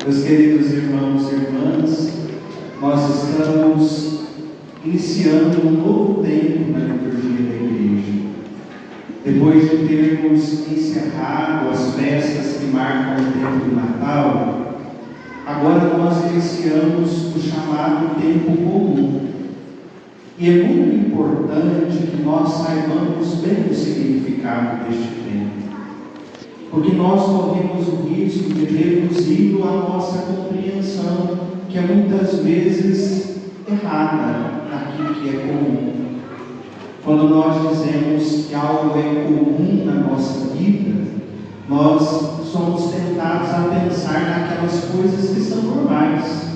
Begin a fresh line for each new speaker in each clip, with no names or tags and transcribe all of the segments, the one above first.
Meus queridos irmãos e irmãs, nós estamos iniciando um novo tempo na liturgia da Igreja. Depois de termos encerrado as festas que marcam o tempo do Natal, agora nós iniciamos o chamado tempo comum. E é muito importante que nós saibamos bem o significado deste tempo, porque nós corremos o risco de reduzir a nossa compreensão, que é muitas vezes errada, daquilo que é comum. Quando nós dizemos que algo é comum na nossa vida, nós somos tentados a pensar naquelas coisas que são normais,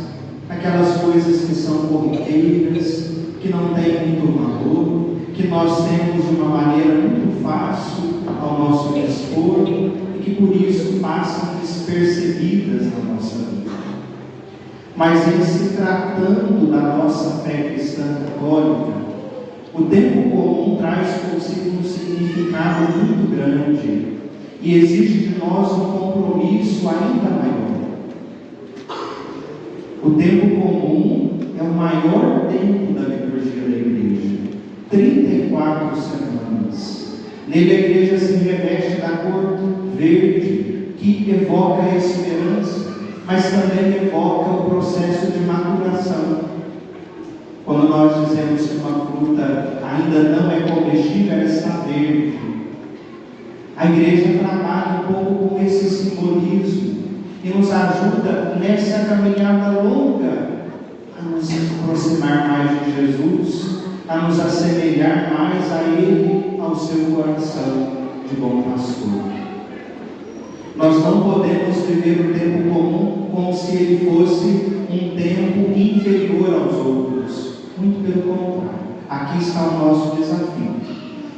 aquelas coisas que são corriqueiras, que não têm muito valor, que nós temos de uma maneira muito fácil ao nosso dispor e que por isso passam despercebidas na nossa vida. Mas em se tratando da nossa fé cristã católica, o tempo comum traz consigo um significado muito grande e exige de nós um compromisso ainda maior. O tempo comum é o maior tempo da liturgia da Igreja, 34 semanas. Nele a Igreja se reveste da cor verde, que evoca a esperança, mas também evoca o processo de maturação. Quando nós dizemos que uma fruta ainda não é comestível, ela está verde. A Igreja trabalha um pouco com esse simbolismo e nos ajuda nessa caminhada longa a nos aproximar mais de Jesus, a nos assemelhar mais a Ele, ao seu coração de bom pastor. Nós não podemos viver o tempo comum como se ele fosse um tempo inferior aos outros. Muito pelo contrário. Aqui está o nosso desafio.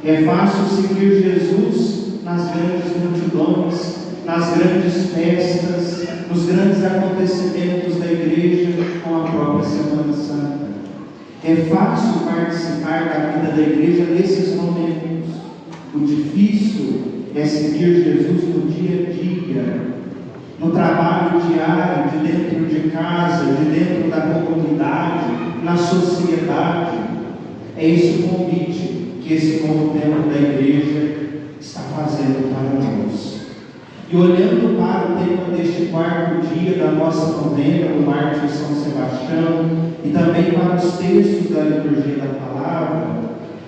É fácil seguir Jesus nas grandes multidões, nas grandes festas, nos grandes acontecimentos da Igreja, com a própria Semana Santa. É fácil participar da vida da Igreja nesses momentos. O difícil é seguir Jesus no dia a dia, no trabalho diário, de dentro de casa, de dentro da comunidade, na sociedade. É esse o convite que esse novo tempo da Igreja está fazendo para nós. E olhando para o tema deste quarto dia da nossa novena, o Mártir São Sebastião, e também para os textos da liturgia da palavra,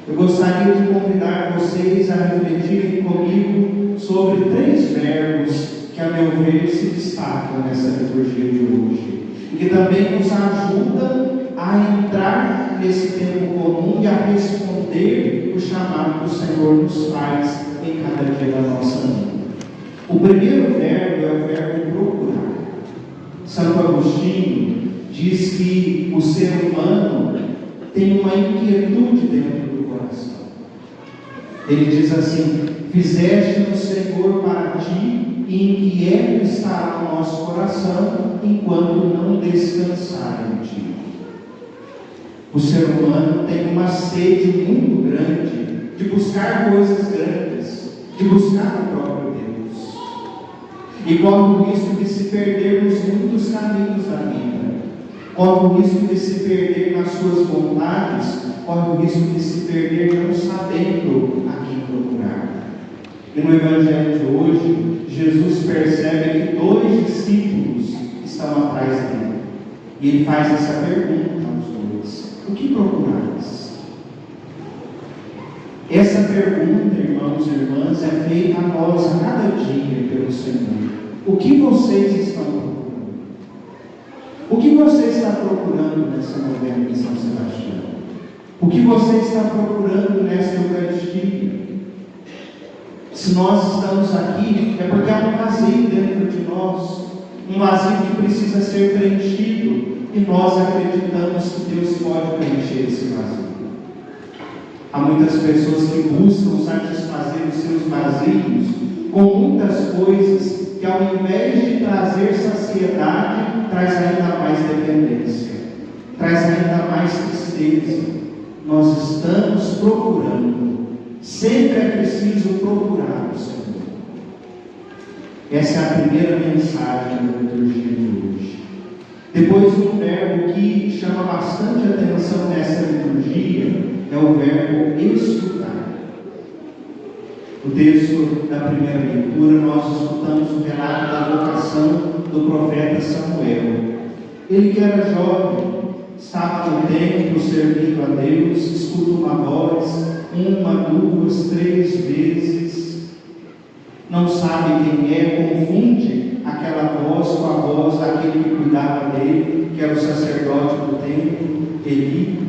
eu gostaria de convidar vocês a refletirem comigo sobre 3 verbos que, a meu ver, se destacam nessa liturgia de hoje, e que também nos ajudam a entrar nesse tempo comum e a responder o chamado que o Senhor nos faz em cada dia da nossa vida. O primeiro verbo é o verbo procurar. Santo Agostinho diz que o ser humano tem uma inquietude dentro do coração. Ele diz assim: fizeste-nos, Senhor, para ti, e inquieto estará o nosso coração, enquanto não descansar em ti. O ser humano tem uma sede muito grande de buscar coisas grandes, de buscar o próprio Deus, e corre o risco de se perder nos muitos caminhos da vida, corre o risco de se perder nas suas vontades, corre o risco de se perder não sabendo a quem procurar. E no Evangelho de hoje, Jesus percebe que 2 discípulos estão atrás dele, e ele faz essa pergunta aos 2: o que procurais? Essa pergunta, irmãos e irmãs, é feita a nós a cada dia pelo Senhor. O que vocês estão procurando? O que você está procurando nessa novena de São Sebastião? O que você está procurando nessa Eucaristia? Se nós estamos aqui, é porque há um vazio dentro de nós, um vazio que precisa ser preenchido, e nós acreditamos que Deus pode preencher esse vazio. Há muitas pessoas que buscam satisfazer os seus vazios com muitas coisas que, ao invés de trazer saciedade, traz ainda mais dependência, traz ainda mais tristeza. Nós estamos procurando. Sempre é preciso procurar o Senhor. Essa é a primeira mensagem da liturgia de hoje. Depois, um verbo que chama bastante atenção nessa liturgia é o verbo escutar. No texto da primeira leitura, nós escutamos o relato da vocação do profeta Samuel. Ele, que era jovem, estava no templo servindo a Deus, escuta uma voz, 1, 2, 3 vezes, não sabe quem é, confunde aquela voz com a voz daquele que cuidava dele, que era o sacerdote do templo, Eli.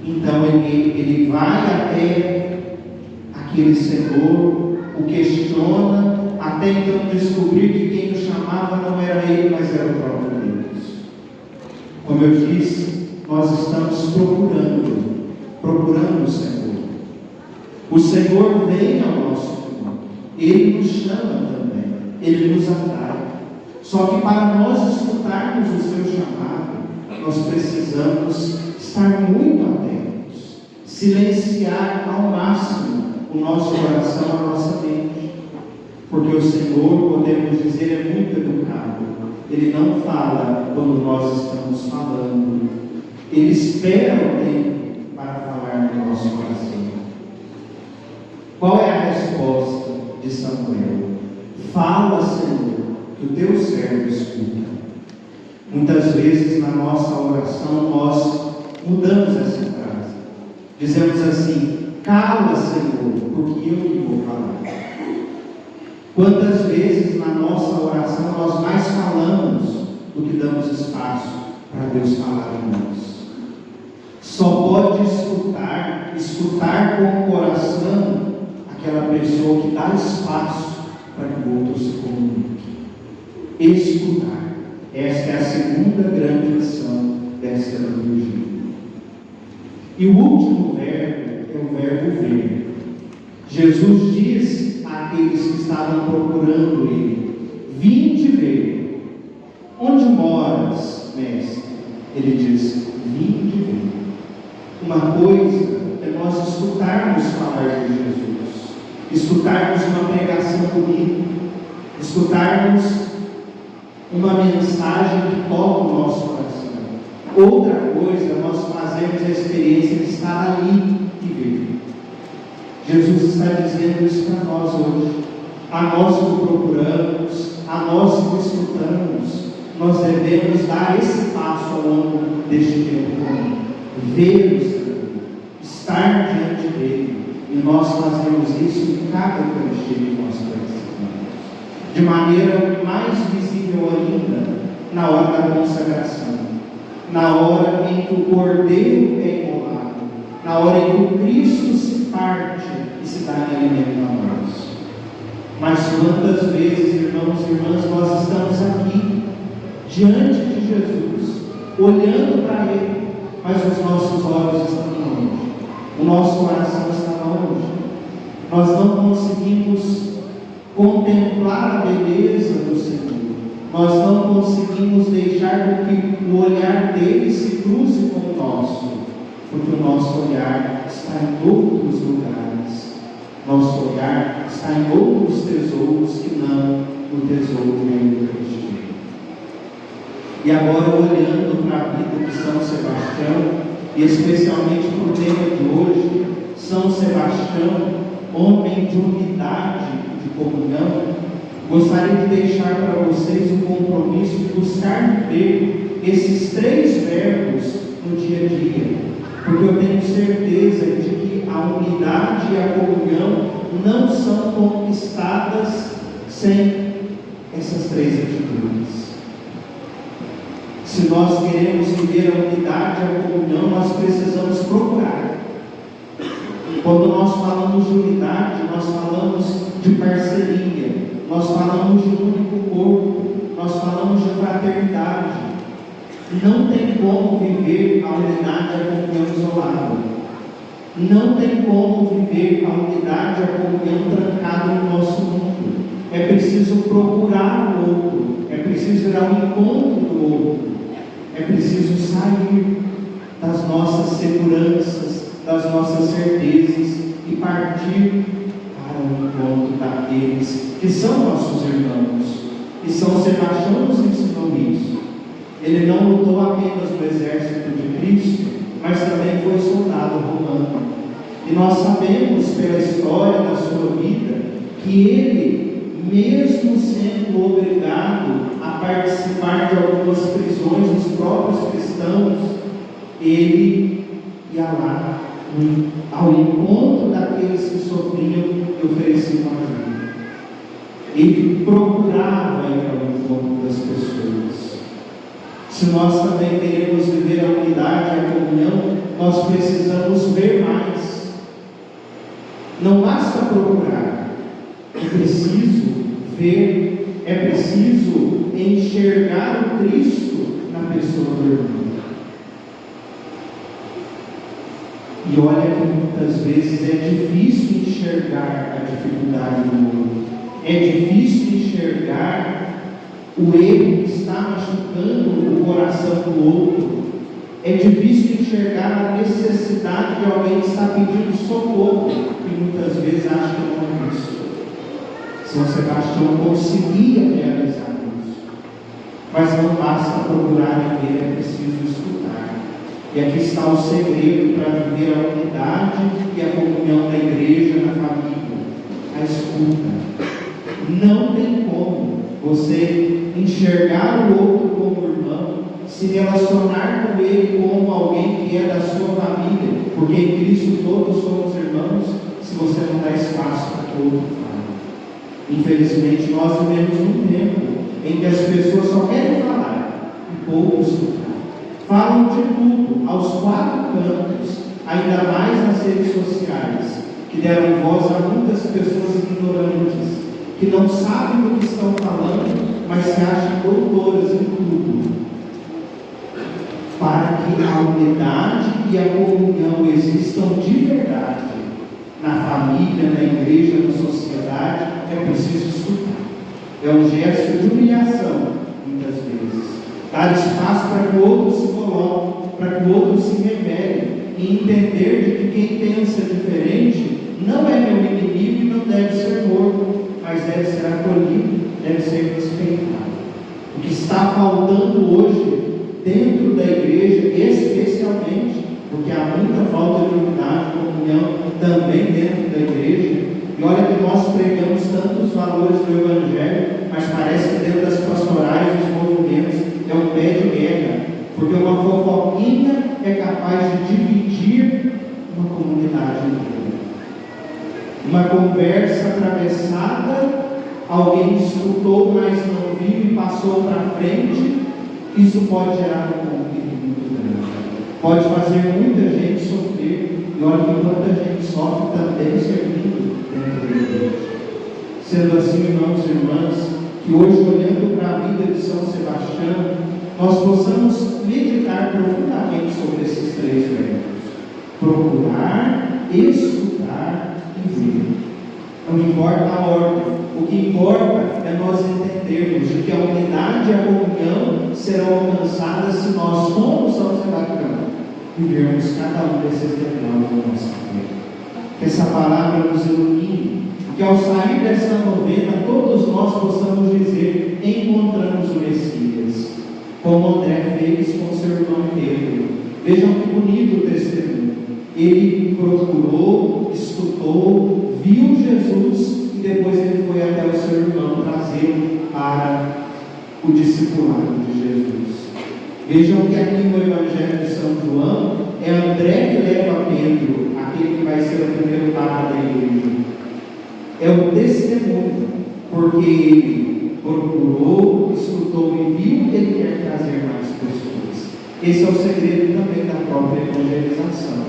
Então ele vai até aquele Senhor, o questiona, até então descobrir que quem o chamava não era ele, mas era o próprio Deus. Como eu disse, nós estamos procurando o Senhor. O Senhor vem ao nosso mundo, Ele nos chama também, Ele nos atrai. Só que para nós escutarmos o seu chamado, nós precisamos estar muito atentos, silenciar ao máximo o nosso coração, a nossa mente, porque o Senhor, podemos dizer, é muito educado. Ele não fala quando nós estamos falando, Ele espera o tempo para falar no nosso coração. Qual é a resposta de Samuel? Fala, Senhor, que o teu servo escuta. Muitas vezes na nossa oração nós mudamos essa frase, dizemos assim: cala, Senhor, porque eu que vou falar. Quantas vezes na nossa oração nós mais falamos do que damos espaço para Deus falar em nós? Só pode escutar com o coração aquela pessoa que dá espaço para que o outro se comunique. Escutar. Esta é a segunda grande lição desta liturgia. E o último verbo é o verbo ver. Jesus diz àqueles que estavam procurando Ele: vinde ver. Onde moras, mestre? Ele diz: vinde ver. Uma coisa é nós escutarmos falar de Jesus, escutarmos uma pregação bonita, escutarmos uma mensagem que toca o nosso coração. Outra coisa é nós fazermos a experiência de estar ali e ver. Jesus está dizendo isso para nós hoje. A nós que o procuramos, a nós que o escutamos, nós devemos dar esse passo ao longo deste tempo comum. Ver o Senhor, estar diante dele, e nós fazemos isso em cada Eucaristia que nós participamos, de maneira mais visível ainda na hora da consagração, na hora em que o Cordeiro é imolado, na hora em que o Cristo se parte e se dá em alimento a nós. Mas quantas vezes, irmãos e irmãs, nós estamos aqui diante de Jesus, olhando para Ele, mas os nossos olhos estão longe, o nosso coração está longe, nós não conseguimos contemplar a beleza do Senhor, nós não conseguimos deixar que o olhar dele se cruze com o nosso, porque o nosso olhar está em outros lugares, nosso olhar está em outros tesouros que não o tesouro da Eucaristia. E agora, olhando para a vida de São Sebastião, e especialmente para o tema de hoje, São Sebastião, homem de unidade, de comunhão, gostaria de deixar para vocês o compromisso de buscar viver esses 3 verbos no dia a dia, porque eu tenho certeza de que a unidade e a comunhão não são conquistadas sem essas 3 atitudes. Se nós queremos viver a unidade e a comunhão, nós precisamos procurar. Quando nós falamos de unidade, nós falamos de parceria, nós falamos de um único corpo, nós falamos de fraternidade. Não tem como viver a unidade e a comunhão isolada. Não tem como viver a unidade e a comunhão trancada no nosso mundo. É preciso procurar o outro, é preciso ir ao encontro do outro. É preciso sair das nossas seguranças, das nossas certezas e partir para o encontro daqueles que são nossos irmãos. E São Sebastião nos ensinou isso. Ele não lutou apenas no exército de Cristo, mas também foi soldado romano. E nós sabemos pela história da sua vida que ele, mesmo sendo obrigado a participar de algumas prisões dos próprios cristãos, ele ia lá ao encontro daqueles que sofriam e ofereciam ajuda. Ele procurava ir ao encontro das pessoas. Se nós também queremos viver a unidade e a comunhão, nós precisamos ver mais. Não basta procurar, é preciso ver, é preciso enxergar o Cristo na pessoa do irmão. E olha que muitas vezes é difícil enxergar a dificuldade do outro, é difícil enxergar o erro que está machucando o coração do outro, é difícil enxergar a necessidade de alguém que está pedindo socorro, que muitas vezes acha que não é isso. São Sebastião conseguia realizar isso, mas não basta procurar e ver, é preciso escutar. E aqui está o segredo para viver a unidade e a comunhão da igreja, na família: a escuta. Não tem como você enxergar o outro como irmão, se relacionar com ele como alguém que é da sua família, porque em Cristo todos somos irmãos, se você não dá espaço para que o outro fale. Infelizmente, nós vivemos um tempo em que as pessoas só querem falar e poucos escutar. Falam de tudo, aos quatro cantos, ainda mais nas redes sociais, que deram voz a muitas pessoas ignorantes, que não sabem do que estão falando, mas se acham doutoras em tudo. Para que a unidade e a comunhão existam de verdade na família, na igreja, na sociedade, é preciso escutar. É um gesto de humilhação, muitas vezes. Dar espaço para que o outro se coloque, para que o outro se revele, e entender de que quem pensa diferente não é meu inimigo e não deve ser morto, mas deve ser acolhido, deve ser respeitado. O que está faltando hoje dentro da igreja, especialmente, porque há muita falta de unidade e comunhão também dentro da igreja. E olha que nós pregamos tantos valores do Evangelho, mas parece que dentro das pastorais, dos movimentos, é um pé de guerra, porque uma fofoquinha é capaz de dividir uma comunidade inteira. Uma conversa atravessada, alguém escutou, mas não viu e passou para frente. Isso pode gerar um conflito muito grande, pode fazer muita gente sofrer, e olha que quanta gente sofre também servindo dentro da igreja. Sendo assim, irmãos e irmãs, que hoje, olhando para a vida de São Sebastião, nós possamos meditar profundamente sobre esses três verbos: procurar, escutar e ver. Não importa a ordem, o que importa é nós entendermos de que a unidade e a comunhão serão alcançadas se nós, como São Sebastião, vivermos cada um desses degraus da nossa vida. Que essa palavra nos ilumine, que ao sair dessa novena, todos nós possamos dizer: encontramos o Messias, como André fez com seu irmão Pedro. Vejam que bonito o testemunho. Ele procurou, escutou, viu Jesus e depois ele foi até o seu irmão trazê-lo para o discipulado de Jesus. Vejam que aqui no Evangelho de São João é André que leva Pedro, aquele que vai ser o primeiro papa da igreja. É o testemunho, porque ele procurou, escutou e viu, ele quer trazer mais pessoas. Esse é o segredo também da própria evangelização.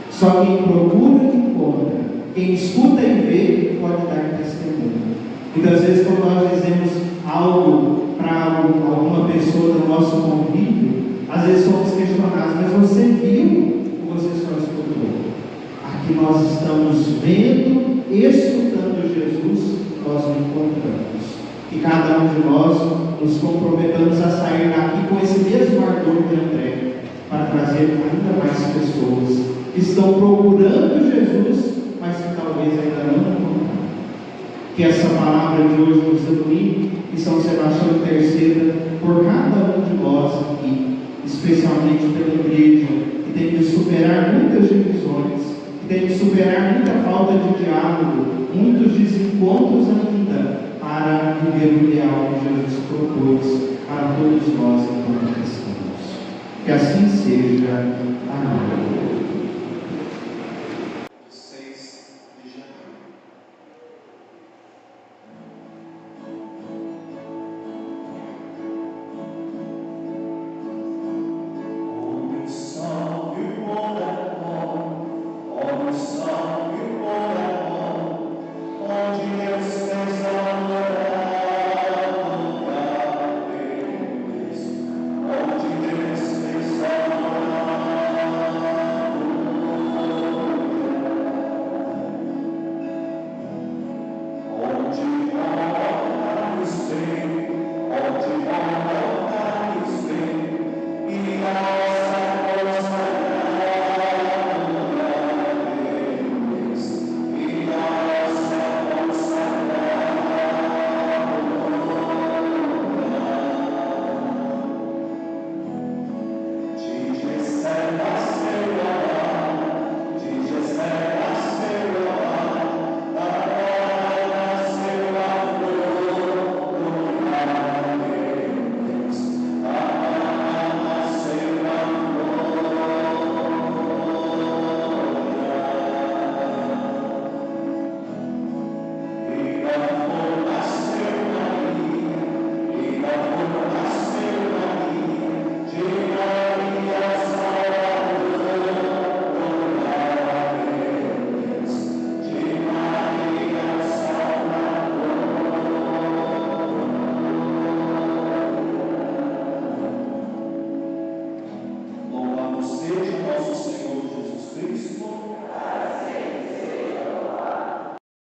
Só quem procura encontra, quem escuta e vê pode dar testemunho. Muitas vezes, quando nós dizemos algo para alguma pessoa do nosso convívio, às vezes somos questionados: mas você viu ou você só escutou? Aqui nós estamos vendo, escutando Jesus, nós o encontramos. Que cada um de nós nos comprometamos a sair daqui com esse mesmo ardor de André, para trazer ainda mais pessoas que estão procurando Jesus, mas que talvez ainda não encontraram. Que essa palavra de hoje nos ilumine, e São Sebastião interceda por cada um de nós, nós aqui, especialmente pela igreja, que tem que superar muitas divisões, que tem que superar muita falta de diálogo, muitos desencontros ainda, para viver o ideal que Jesus propôs para todos nós enquanto cristãos. Que assim seja. Amém.